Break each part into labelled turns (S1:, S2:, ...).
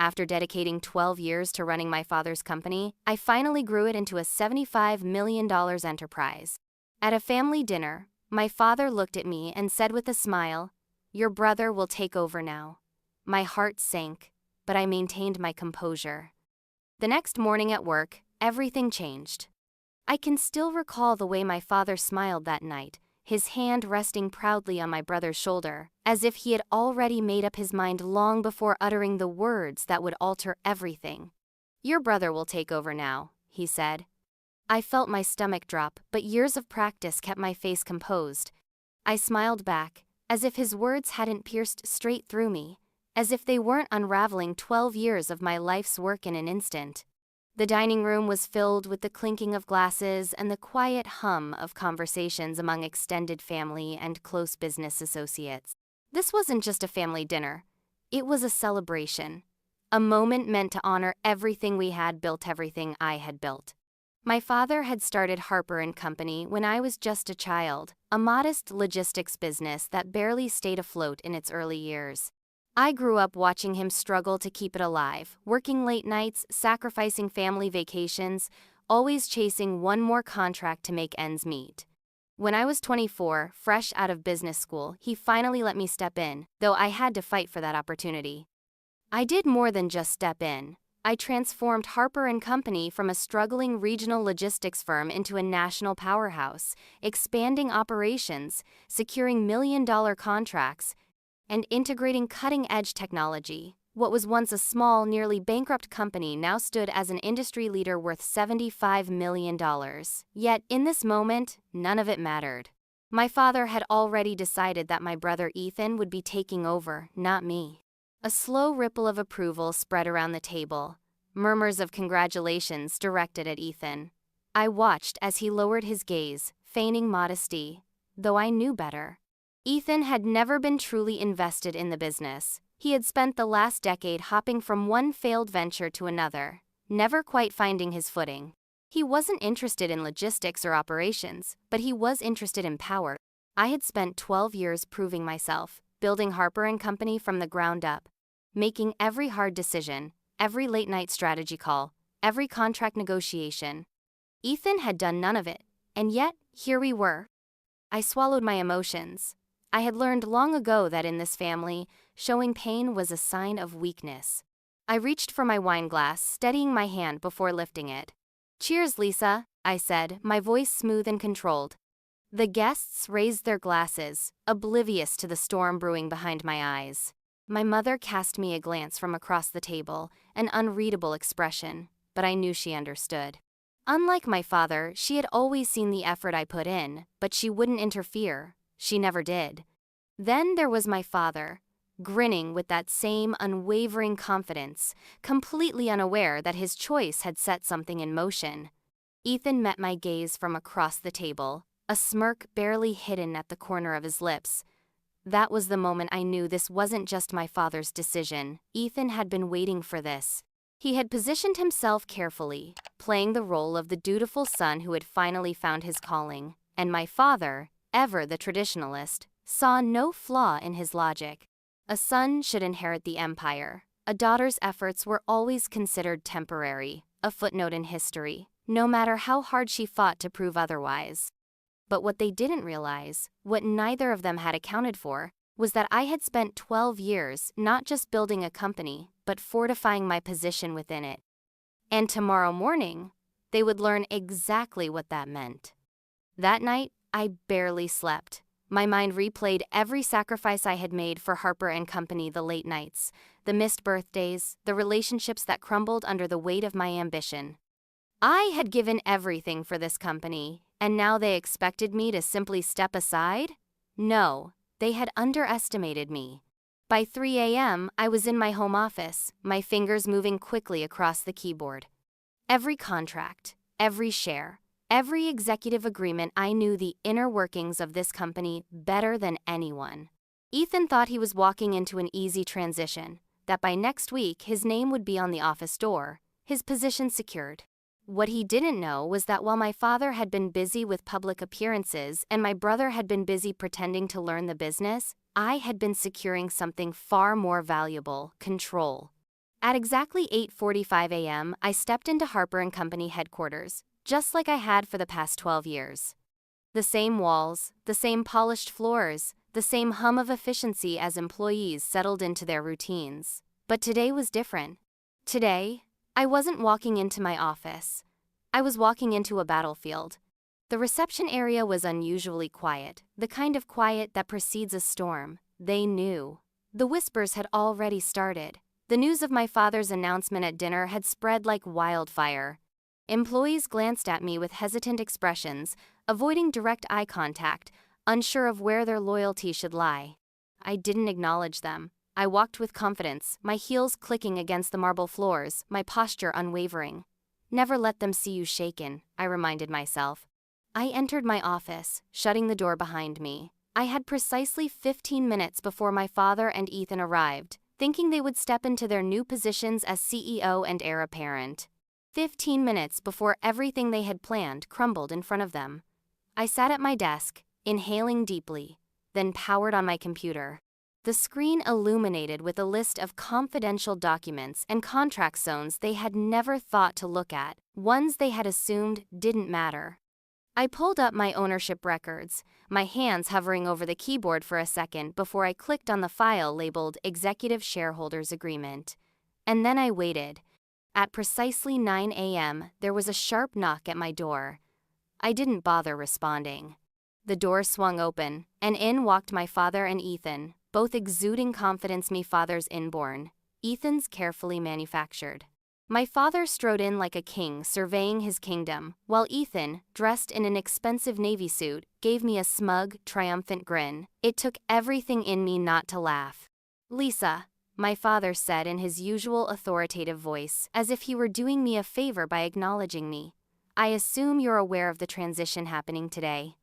S1: After dedicating 12 years to running my father's company, I finally grew it into a $75 million enterprise. At a family dinner, my father looked at me and said with a smile, "Your brother will take over now." My heart sank, but I maintained my composure. The next morning at work, everything changed. I can still recall the way my father smiled that night, his hand resting proudly on my brother's shoulder, as if he had already made up his mind long before uttering the words that would alter everything. "Your brother will take over now," he said. I felt my stomach drop, but years of practice kept my face composed. I smiled back, as if his words hadn't pierced straight through me, as if they weren't unraveling 12 years of my life's work in an instant. The dining room was filled with the clinking of glasses and the quiet hum of conversations among extended family and close business associates. This wasn't just a family dinner. It was a celebration. A moment meant to honor everything we had built, everything I had built. My father had started Harper & Company when I was just a child, a modest logistics business that barely stayed afloat in its early years. I grew up watching him struggle to keep it alive, working late nights, sacrificing family vacations, always chasing one more contract to make ends meet. When I was 24, fresh out of business school, he finally let me step in, though I had to fight for that opportunity. I did more than just step in. I transformed Harper & Company from a struggling regional logistics firm into a national powerhouse, expanding operations, securing million-dollar contracts, and integrating cutting-edge technology. What was once a small, nearly bankrupt company now stood as an industry leader worth $75 million. Yet, in this moment, none of it mattered. My father had already decided that my brother Ethan would be taking over, not me. A slow ripple of approval spread around the table, murmurs of congratulations directed at Ethan. I watched as he lowered his gaze, feigning modesty, though I knew better. Ethan had never been truly invested in the business. He had spent the last decade hopping from one failed venture to another, never quite finding his footing. He wasn't interested in logistics or operations, but he was interested in power. I had spent 12 years proving myself, building Harper & Company from the ground up, making every hard decision, every late-night strategy call, every contract negotiation. Ethan had done none of it, and yet, here we were. I swallowed my emotions. I had learned long ago that in this family, showing pain was a sign of weakness. I reached for my wine glass, steadying my hand before lifting it. "Cheers, Lisa," I said, my voice smooth and controlled. The guests raised their glasses, oblivious to the storm brewing behind my eyes. My mother cast me a glance from across the table, an unreadable expression, but I knew she understood. Unlike my father, she had always seen the effort I put in, but she wouldn't interfere. She never did. Then there was my father, grinning with that same unwavering confidence, completely unaware that his choice had set something in motion. Ethan met my gaze from across the table, a smirk barely hidden at the corner of his lips. That was the moment I knew this wasn't just my father's decision. Ethan had been waiting for this. He had positioned himself carefully, playing the role of the dutiful son who had finally found his calling, and my father, ever the traditionalist, saw no flaw in his logic. A son should inherit the empire. A daughter's efforts were always considered temporary, a footnote in history, no matter how hard she fought to prove otherwise. But what they didn't realize, what neither of them had accounted for, was that I had spent 12 years not just building a company, but fortifying my position within it. And tomorrow morning, they would learn exactly what that meant. That night, I barely slept. My mind replayed every sacrifice I had made for Harper & Company, the late nights, the missed birthdays, the relationships that crumbled under the weight of my ambition. I had given everything for this company, and now they expected me to simply step aside? No, they had underestimated me. By 3 a.m., I was in my home office, my fingers moving quickly across the keyboard. Every contract, every share, every executive agreement, I knew the inner workings of this company better than anyone. Ethan thought he was walking into an easy transition, that by next week his name would be on the office door, his position secured. What he didn't know was that while my father had been busy with public appearances and my brother had been busy pretending to learn the business, I had been securing something far more valuable: control. At exactly 8:45 a.m., I stepped into Harper & Company headquarters, just like I had for the past 12 years. The same walls, the same polished floors, the same hum of efficiency as employees settled into their routines. But today was different. Today, I wasn't walking into my office. I was walking into a battlefield. The reception area was unusually quiet, the kind of quiet that precedes a storm. They knew. The whispers had already started. The news of my father's announcement at dinner had spread like wildfire. Employees glanced at me with hesitant expressions, avoiding direct eye contact, unsure of where their loyalty should lie. I didn't acknowledge them. I walked with confidence, my heels clicking against the marble floors, my posture unwavering. Never let them see you shaken, I reminded myself. I entered my office, shutting the door behind me. I had precisely 15 minutes before my father and Ethan arrived, thinking they would step into their new positions as CEO and heir apparent. 15 minutes before everything they had planned crumbled in front of them. I sat at my desk, inhaling deeply, then powered on my computer. The screen illuminated with a list of confidential documents and contract zones they had never thought to look at, ones they had assumed didn't matter. I pulled up my ownership records, my hands hovering over the keyboard for a second before I clicked on the file labeled Executive Shareholders Agreement. And then I waited. At precisely 9 a.m., there was a sharp knock at my door. I didn't bother responding. The door swung open, and in walked my father and Ethan, both exuding confidence me father's inborn, Ethan's carefully manufactured. My father strode in like a king surveying his kingdom, while Ethan, dressed in an expensive navy suit, gave me a smug, triumphant grin. It took everything in me not to laugh. "Lisa," my father said in his usual authoritative voice, as if he were doing me a favor by acknowledging me. "I assume you're aware of the transition happening today."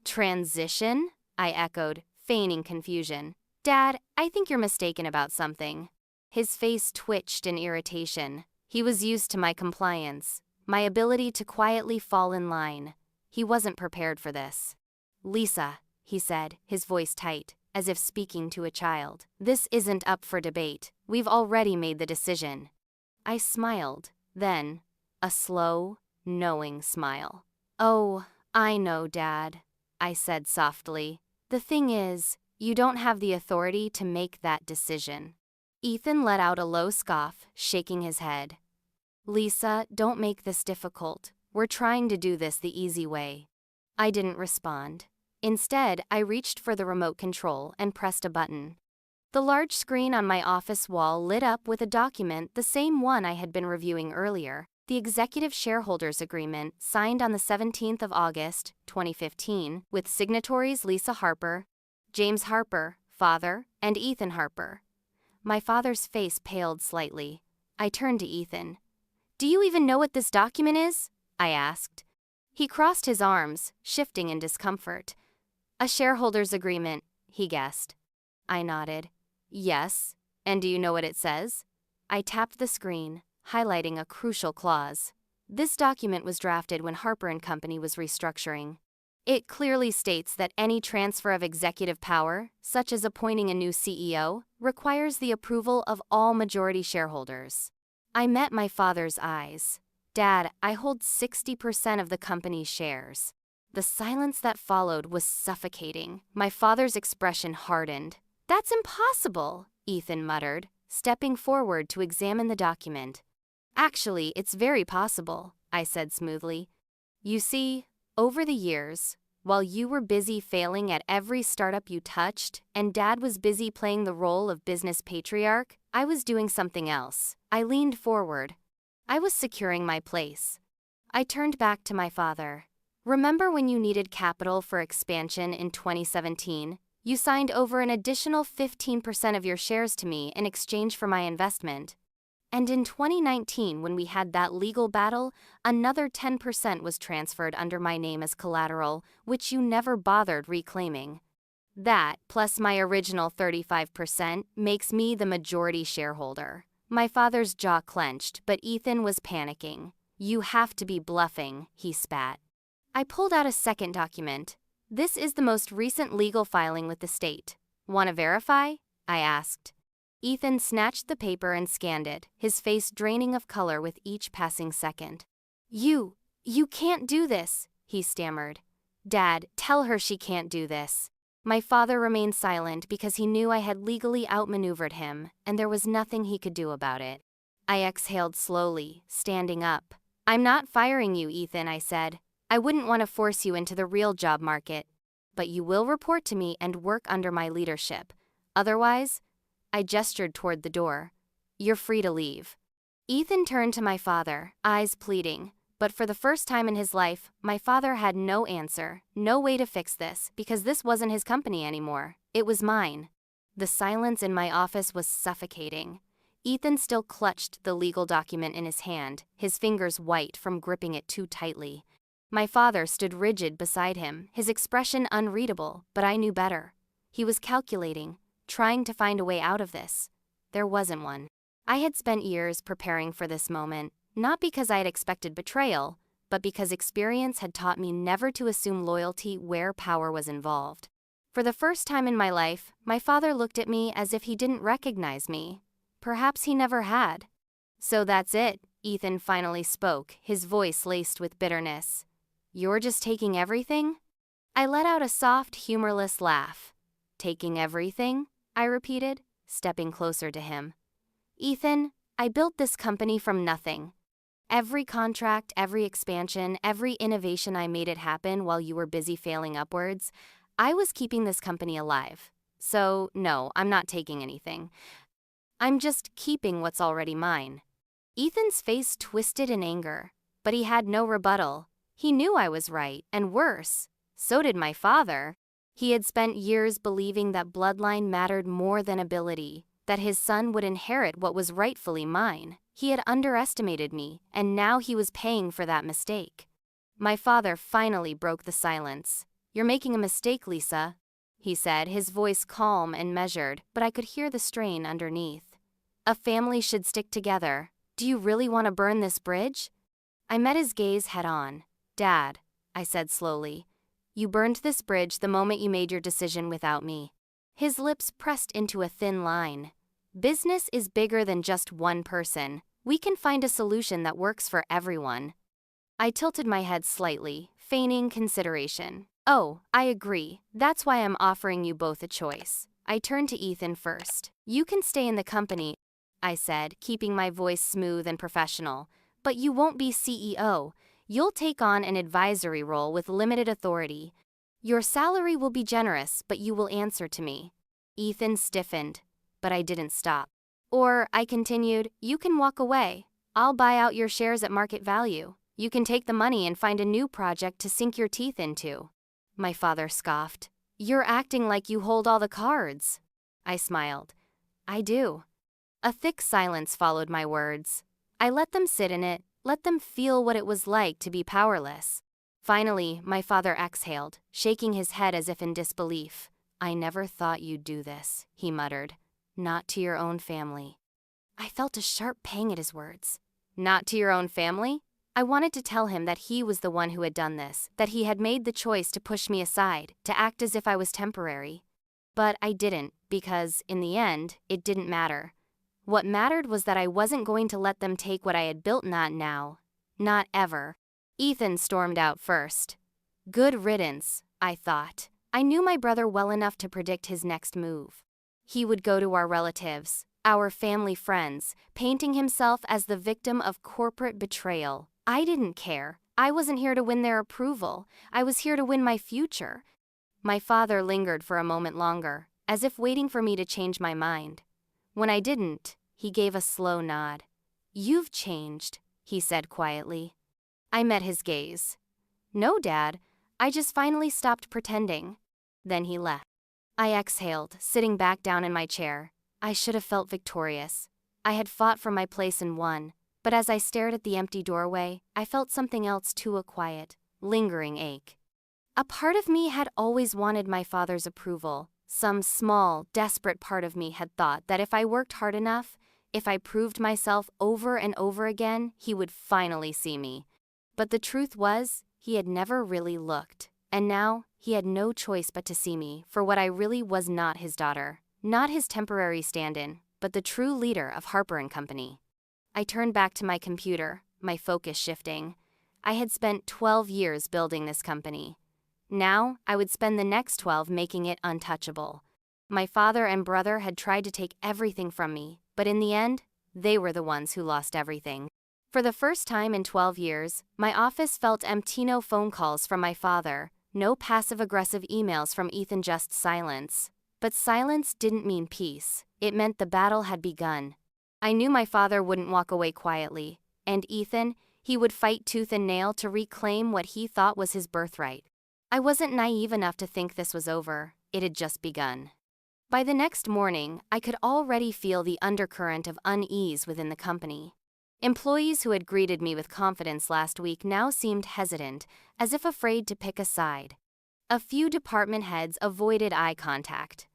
S1: "Transition?" I echoed, feigning confusion. "Dad, I think you're mistaken about something." His face twitched in irritation. He was used to my compliance, my ability to quietly fall in line. He wasn't prepared for this. "Lisa," he said, his voice tight, as if speaking to a child, "this isn't up for debate. We've already made the decision." I smiled, then, a slow, knowing smile. "Oh, I know, Dad," I said softly. "The thing is, you don't have the authority to make that decision." Ethan let out a low scoff, shaking his head. "Lisa, don't make this difficult. We're trying to do this the easy way." I didn't respond. Instead, I reached for the remote control and pressed a button. The large screen on my office wall lit up with a document, the same one I had been reviewing earlier, the Executive Shareholders Agreement signed on the 17th of August, 2015, with signatories Lisa Harper, James Harper, father, and Ethan Harper. My father's face paled slightly. I turned to Ethan. "Do you even know what this document is?" I asked. He crossed his arms, shifting in discomfort. "A shareholders agreement," he guessed. I nodded. "Yes. And do you know what it says?" I tapped the screen, highlighting a crucial clause. This document was drafted when Harper & Company was restructuring. It clearly states that any transfer of executive power, such as appointing a new CEO, requires the approval of all majority shareholders. I met my father's eyes. "Dad, I hold 60% of the company's shares." The silence that followed was suffocating. My father's expression hardened. "That's impossible," Ethan muttered, stepping forward to examine the document. "Actually, it's very possible," I said smoothly. "You see, over the years, while you were busy failing at every startup you touched, and Dad was busy playing the role of business patriarch, I was doing something else." I leaned forward. I was securing my place. I turned back to my father. "Remember when you needed capital for expansion in 2017? You signed over an additional 15% of your shares to me in exchange for my investment. And in 2019, when we had that legal battle, another 10% was transferred under my name as collateral, which you never bothered reclaiming. That, plus my original 35%, makes me the majority shareholder." My father's jaw clenched, but Ethan was panicking. "You have to be bluffing," he spat. I pulled out a second document. "This is the most recent legal filing with the state. Want to verify?" I asked. Ethan snatched the paper and scanned it, his face draining of color with each passing second. You can't do this, he stammered. Dad, tell her she can't do this. My father remained silent because he knew I had legally outmaneuvered him, and there was nothing he could do about it. I exhaled slowly, standing up. I'm not firing you, Ethan, I said. I wouldn't want to force you into the real job market. But you will report to me and work under my leadership. Otherwise, I gestured toward the door. You're free to leave. Ethan turned to my father, eyes pleading. But for the first time in his life, my father had no answer, no way to fix this, because this wasn't his company anymore. It was mine. The silence in my office was suffocating. Ethan still clutched the legal document in his hand, his fingers white from gripping it too tightly. My father stood rigid beside him, his expression unreadable, but I knew better. He was calculating, trying to find a way out of this. There wasn't one. I had spent years preparing for this moment. Not because I had expected betrayal, but because experience had taught me never to assume loyalty where power was involved. For the first time in my life, my father looked at me as if he didn't recognize me. Perhaps he never had. So that's it, Ethan finally spoke, his voice laced with bitterness. You're just taking everything? I let out a soft, humorless laugh. Taking everything? I repeated, stepping closer to him. Ethan, I built this company from nothing. Every contract, every expansion, every innovation, I made it happen while you were busy failing upwards. I was keeping this company alive. So, no, I'm not taking anything. I'm just keeping what's already mine. Ethan's face twisted in anger, but he had no rebuttal. He knew I was right, and worse, so did my father. He had spent years believing that bloodline mattered more than ability, that his son would inherit what was rightfully mine. He had underestimated me, and now he was paying for that mistake. My father finally broke the silence. You're making a mistake, Lisa, he said, his voice calm and measured, but I could hear the strain underneath. A family should stick together. Do you really want to burn this bridge? I met his gaze head on. Dad, I said slowly, you burned this bridge the moment you made your decision without me. His lips pressed into a thin line. Business is bigger than just one person. We can find a solution that works for everyone. I tilted my head slightly, feigning consideration. Oh, I agree. That's why I'm offering you both a choice. I turned to Ethan first. You can stay in the company, I said, keeping my voice smooth and professional. But you won't be CEO. You'll take on an advisory role with limited authority. Your salary will be generous, but you will answer to me. Ethan stiffened, but I didn't stop. Or, I continued, you can walk away. I'll buy out your shares at market value. You can take the money and find a new project to sink your teeth into. My father scoffed. You're acting like you hold all the cards. I smiled. I do. A thick silence followed my words. I let them sit in it, let them feel what it was like to be powerless. Finally, my father exhaled, shaking his head as if in disbelief. I never thought you'd do this, he muttered. Not to your own family. I felt a sharp pang at his words. Not to your own family? I wanted to tell him that he was the one who had done this, that he had made the choice to push me aside, to act as if I was temporary. But I didn't, because, in the end, it didn't matter. What mattered was that I wasn't going to let them take what I had built. Not now. Not ever. Ethan stormed out first. Good riddance, I thought. I knew my brother well enough to predict his next move. He would go to our relatives, our family friends, painting himself as the victim of corporate betrayal. I didn't care. I wasn't here to win their approval. I was here to win my future. My father lingered for a moment longer, as if waiting for me to change my mind. When I didn't, he gave a slow nod. You've changed, he said quietly. I met his gaze. No, Dad. I just finally stopped pretending. Then he left. I exhaled, sitting back down in my chair. I should have felt victorious. I had fought for my place and won. But as I stared at the empty doorway, I felt something else too, a quiet, lingering ache. A part of me had always wanted my father's approval. Some small, desperate part of me had thought that if I worked hard enough, if I proved myself over and over again, he would finally see me. But the truth was, he had never really looked. And now, he had no choice but to see me for what I really was, not his daughter, not his temporary stand-in, but the true leader of Harper & Company. I turned back to my computer, my focus shifting. I had spent 12 years building this company. Now, I would spend the next 12 making it untouchable. My father and brother had tried to take everything from me, but in the end, they were the ones who lost everything. For the first time in 12 years, my office felt empty. No phone calls from my father, no passive-aggressive emails from Ethan, just silence. But silence didn't mean peace. It meant the battle had begun. I knew my father wouldn't walk away quietly, and Ethan, he would fight tooth and nail to reclaim what he thought was his birthright. I wasn't naive enough to think this was over. It had just begun. By the next morning, I could already feel the undercurrent of unease within the company. Employees who had greeted me with confidence last week now seemed hesitant, as if afraid to pick a side. A few department heads avoided eye contact.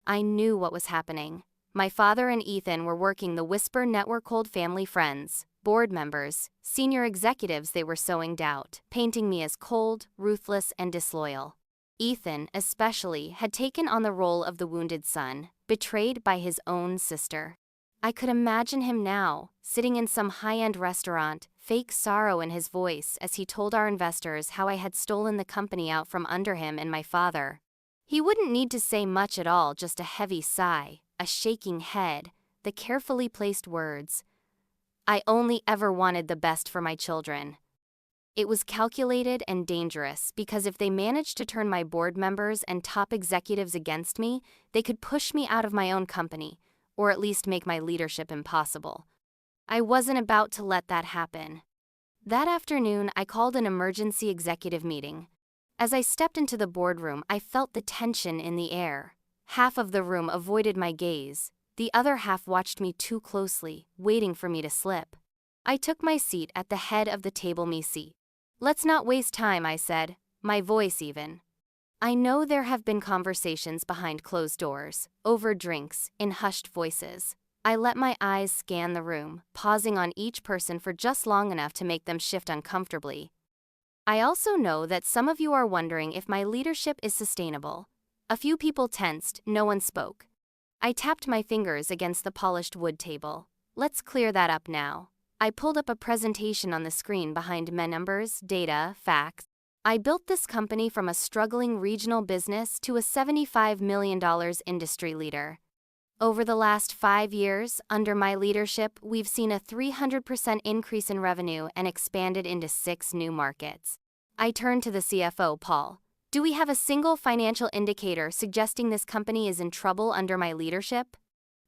S1: I knew what was happening. My father and Ethan were working the Whisper network. Cold family friends, board members, senior executives. They were sowing doubt, painting me as cold, ruthless, and disloyal. Ethan, especially, had taken on the role of the wounded son, betrayed by his own sister. I could imagine him now, sitting in some high-end restaurant, fake sorrow in his voice as he told our investors how I had stolen the company out from under him and my father. He wouldn't need to say much at all, just a heavy sigh, a shaking head, the carefully placed words. I only ever wanted the best for my children. It was calculated and dangerous because if they managed to turn my board members and top executives against me, they could push me out of my own company, or at least make my leadership impossible. I wasn't about to let that happen. That afternoon, I called an emergency executive meeting. As I stepped into the boardroom, I felt the tension in the air. Half of the room avoided my gaze. The other half watched me too closely, waiting for me to slip. I took my seat at the head of the table. Me seat. Let's not waste time, I said, my voice even. I know there have been conversations behind closed doors, over drinks, in hushed voices. I let my eyes scan the room, pausing on each person for just long enough to make them shift uncomfortably. I also know that some of you are wondering if my leadership is sustainable. A few people tensed, no one spoke. I tapped my fingers against the polished wood table. Let's clear that up now. I pulled up a presentation on the screen behind my numbers, data, facts. I built this company from a struggling regional business to a $75 million industry leader. Over the last 5 years, under my leadership, we've seen a 300% increase in revenue and expanded into 6 new markets. I turned to the CFO, Paul. Do we have a single financial indicator suggesting this company is in trouble under my leadership?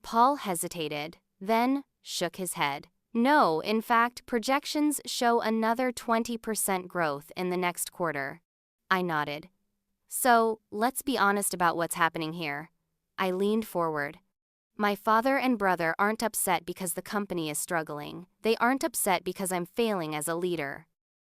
S1: Paul hesitated, then shook his head. No, in fact, projections show another 20% growth in the next quarter. I nodded. So, let's be honest about what's happening here. I leaned forward. My father and brother aren't upset because the company is struggling. They aren't upset because I'm failing as a leader.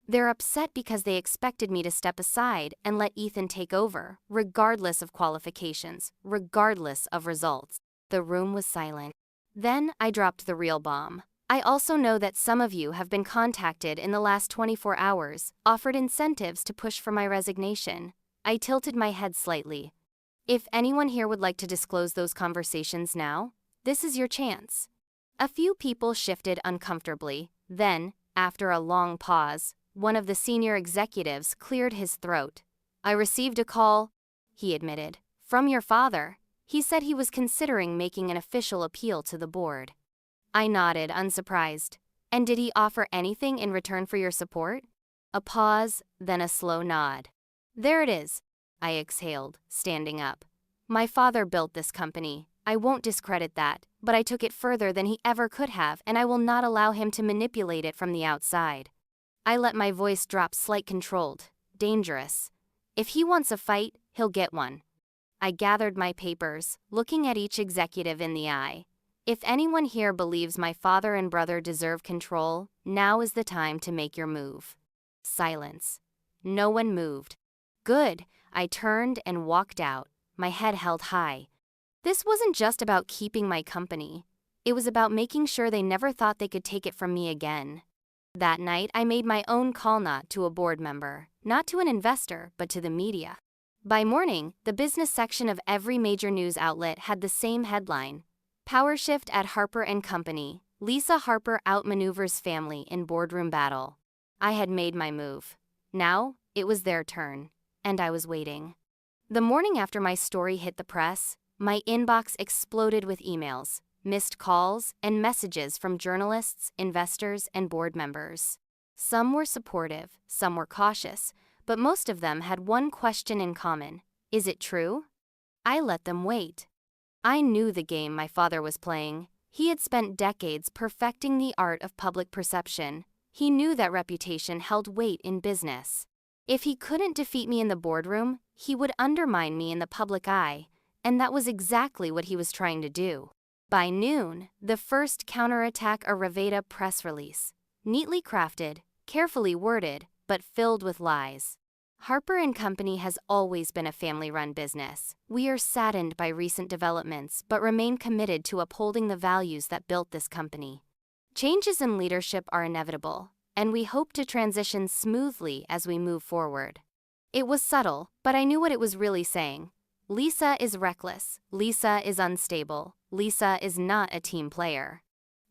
S1: They're upset because they expected me to step aside and let Ethan take over, regardless of qualifications, regardless of results. The room was silent. Then I dropped the real bomb. I also know that some of you have been contacted in the last 24 hours, offered incentives to push for my resignation. I tilted my head slightly. If anyone here would like to disclose those conversations now, this is your chance. A few people shifted uncomfortably. Then, after a long pause, one of the senior executives cleared his throat. I received a call, he admitted, from your father. He said he was considering making an official appeal to the board. I nodded, unsurprised. And did he offer anything in return for your support? A pause, then a slow nod. There it is, I exhaled, standing up. My father built this company. I won't discredit that, but I took it further than he ever could have, and I will not allow him to manipulate it from the outside. I let my voice drop slight, controlled, dangerous. If he wants a fight, he'll get one. I gathered my papers, looking at each executive in the eye. If anyone here believes my father and brother deserve control, now is the time to make your move. Silence. No one moved. Good. I turned and walked out, my head held high. This wasn't just about keeping my company. It was about making sure they never thought they could take it from me again. That night, I made my own call, not to a board member, not to an investor, but to the media. By morning, the business section of every major news outlet had the same headline: Power shift at Harper & Company. Lisa Harper outmaneuvers family in boardroom battle. I had made my move. Now, it was their turn, and I was waiting. The morning after my story hit the press, my inbox exploded with emails, missed calls, and messages from journalists, investors, and board members. Some were supportive, some were cautious, but most of them had one question in common: is it true? I let them wait. I knew the game my father was playing. He had spent decades perfecting the art of public perception. He knew that reputation held weight in business. If he couldn't defeat me in the boardroom, he would undermine me in the public eye, and that was exactly what he was trying to do. By noon, the first counterattack arrived press release. Neatly crafted, carefully worded, but filled with lies. Harper & Company has always been a family-run business. We are saddened by recent developments, but remain committed to upholding the values that built this company. Changes in leadership are inevitable, and we hope to transition smoothly as we move forward. It was subtle, but I knew what it was really saying. Lisa is reckless. Lisa is unstable. Lisa is not a team player.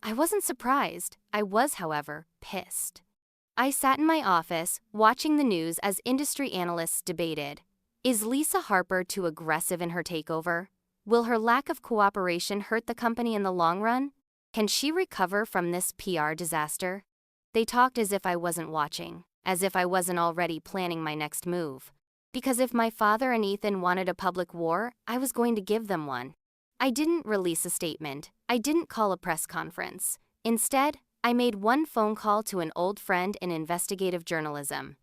S1: I wasn't surprised. I was, however, pissed. I sat in my office, watching the news as industry analysts debated. Is Lisa Harper too aggressive in her takeover? Will her lack of cooperation hurt the company in the long run? Can she recover from this PR disaster? They talked as if I wasn't watching, as if I wasn't already planning my next move. Because if my father and Ethan wanted a public war, I was going to give them one. I didn't release a statement. I didn't call a press conference. Instead, I made one phone call to an old friend in investigative journalism.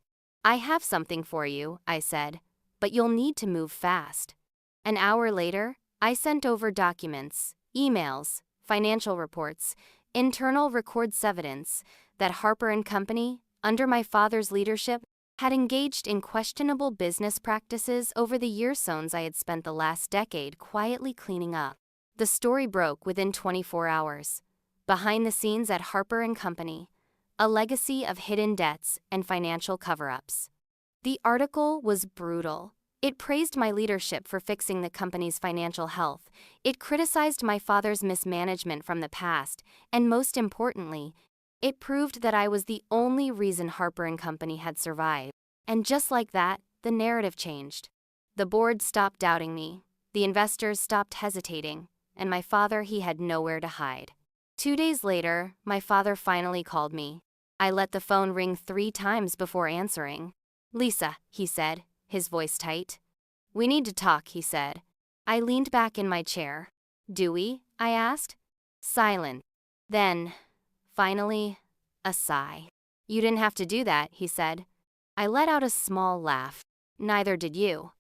S1: I have something for you, I said, but you'll need to move fast. An hour later, I sent over documents, emails, financial reports, internal records evidence that Harper & Company, under my father's leadership, had engaged in questionable business practices over the year zones I had spent the last decade quietly cleaning up. The story broke within 24 hours. Behind the scenes at Harper & Company, a legacy of hidden debts and financial cover-ups. The article was brutal. It praised my leadership for fixing the company's financial health. It criticized my father's mismanagement from the past, and most importantly, it proved that I was the only reason Harper & Company had survived. And just like that, the narrative changed. The board stopped doubting me, the investors stopped hesitating, and my father, he had nowhere to hide. 2 days later, my father finally called me. I let the phone ring 3 times before answering. "Lisa," he said, his voice tight. "We need to talk," he said. I leaned back in my chair. "Do we?" I asked. Silent. Then, finally, a sigh. "You didn't have to do that," he said. I let out a small laugh. "Neither did you.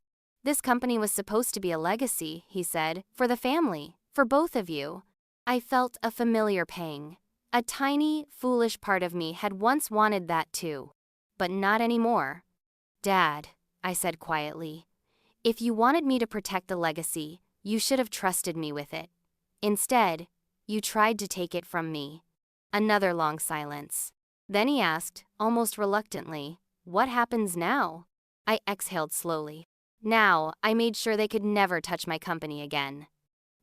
S1: This company was supposed to be a legacy," he said, "for the family, for both of you." I felt a familiar pang. A tiny, foolish part of me had once wanted that too. But not anymore. "Dad," I said quietly, "if you wanted me to protect the legacy, you should have trusted me with it. Instead, you tried to take it from me." Another long silence. Then he asked, almost reluctantly, "What happens now?" I exhaled slowly. Now, I made sure they could never touch my company again.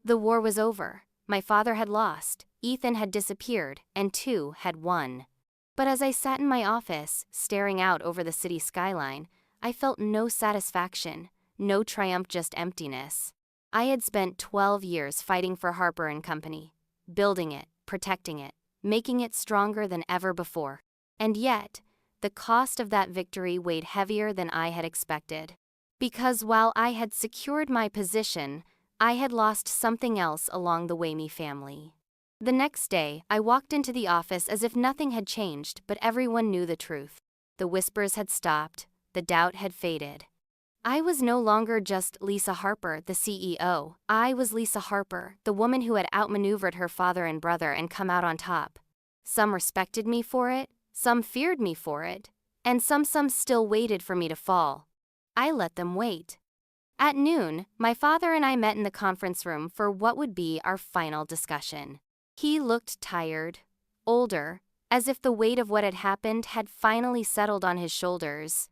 S1: The war was over. My father had lost, Ethan had disappeared, and 2 had won. But as I sat in my office, staring out over the city skyline, I felt no satisfaction, no triumph, just emptiness. I had spent 12 years fighting for Harper & Company, building it, protecting it, making it stronger than ever before. And yet, the cost of that victory weighed heavier than I had expected. Because while I had secured my position, I had lost something else along the way, me family. The next day, I walked into the office as if nothing had changed, but everyone knew the truth. The whispers had stopped, the doubt had faded. I was no longer just Lisa Harper, the CEO. I was Lisa Harper, the woman who had outmaneuvered her father and brother and come out on top. Some respected me for it, some feared me for it, and some still waited for me to fall. I let them wait. At noon, my father and I met in the conference room for what would be our final discussion. He looked tired, older, as if the weight of what had happened had finally settled on his shoulders.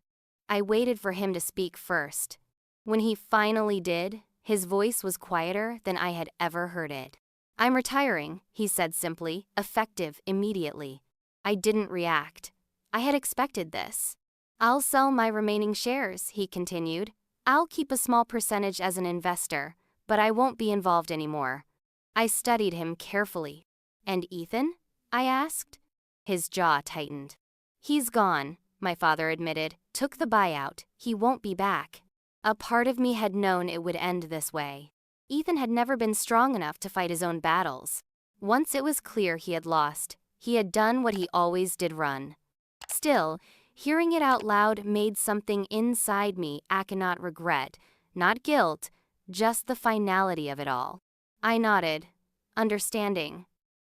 S1: I waited for him to speak first. When he finally did, his voice was quieter than I had ever heard it. I'm retiring, he said simply, effective immediately. I didn't react. I had expected this. I'll sell my remaining shares, he continued. I'll keep a small percentage as an investor, but I won't be involved anymore. I studied him carefully. And Ethan? I asked. His jaw tightened. He's gone, my father admitted, took the buyout, he won't be back. A part of me had known it would end this way. Ethan had never been strong enough to fight his own battles. Once it was clear he had lost, he had done what he always did: run. Still, hearing it out loud made something inside me I cannot regret, not guilt, just the finality of it all. I nodded, understanding.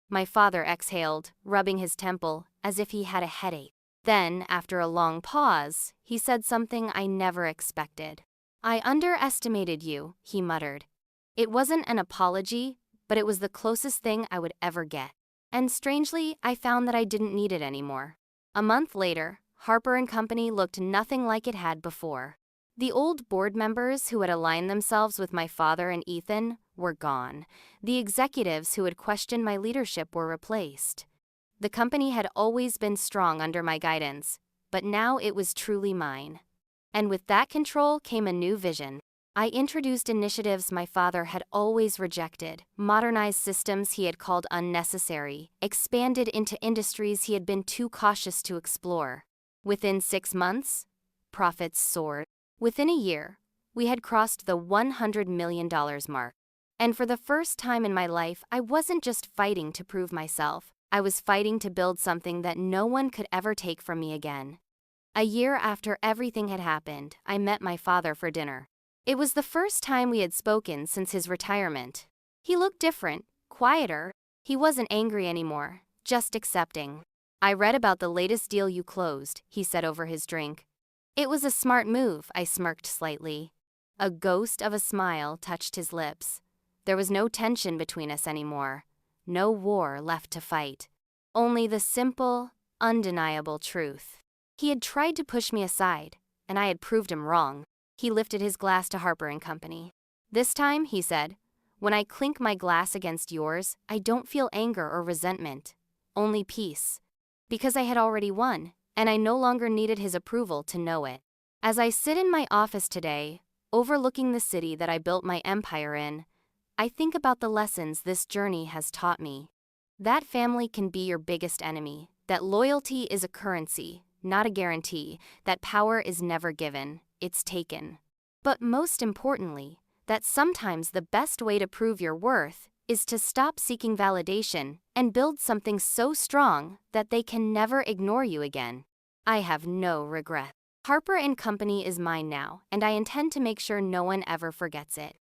S1: My father exhaled, rubbing his temple, as if he had a headache. Then, after a long pause, he said something I never expected. I underestimated you, he muttered. It wasn't an apology, but it was the closest thing I would ever get. And strangely, I found that I didn't need it anymore. A month later, Harper & Company looked nothing like it had before. The old board members who had aligned themselves with my father and Ethan were gone. The executives who had questioned my leadership were replaced. The company had always been strong under my guidance, but now it was truly mine. And with that control came a new vision. I introduced initiatives my father had always rejected, modernized systems he had called unnecessary, expanded into industries he had been too cautious to explore. Within 6 months, profits soared. Within a year, we had crossed the $100 million mark. And for the first time in my life, I wasn't just fighting to prove myself. I was fighting to build something that no one could ever take from me again. A year after everything had happened, I met my father for dinner. It was the first time we had spoken since his retirement. He looked different, quieter. He wasn't angry anymore, just accepting. I read about the latest deal you closed, he said over his drink. It was a smart move, I smirked slightly. A ghost of a smile touched his lips. There was no tension between us anymore. No war left to fight. Only the simple, undeniable truth. He had tried to push me aside, and I had proved him wrong. He lifted his glass to Harper & Company. This time, he said, when I clink my glass against yours, I don't feel anger or resentment. Only peace. Because I had already won, and I no longer needed his approval to know it. As I sit in my office today, overlooking the city that I built my empire in, I think about the lessons this journey has taught me. That family can be your biggest enemy, that loyalty is a currency, not a guarantee, that power is never given, it's taken. But most importantly, that sometimes the best way to prove your worth is to stop seeking validation and build something so strong that they can never ignore you again. I have no regret. Harper & Company is mine now, and I intend to make sure no one ever forgets it.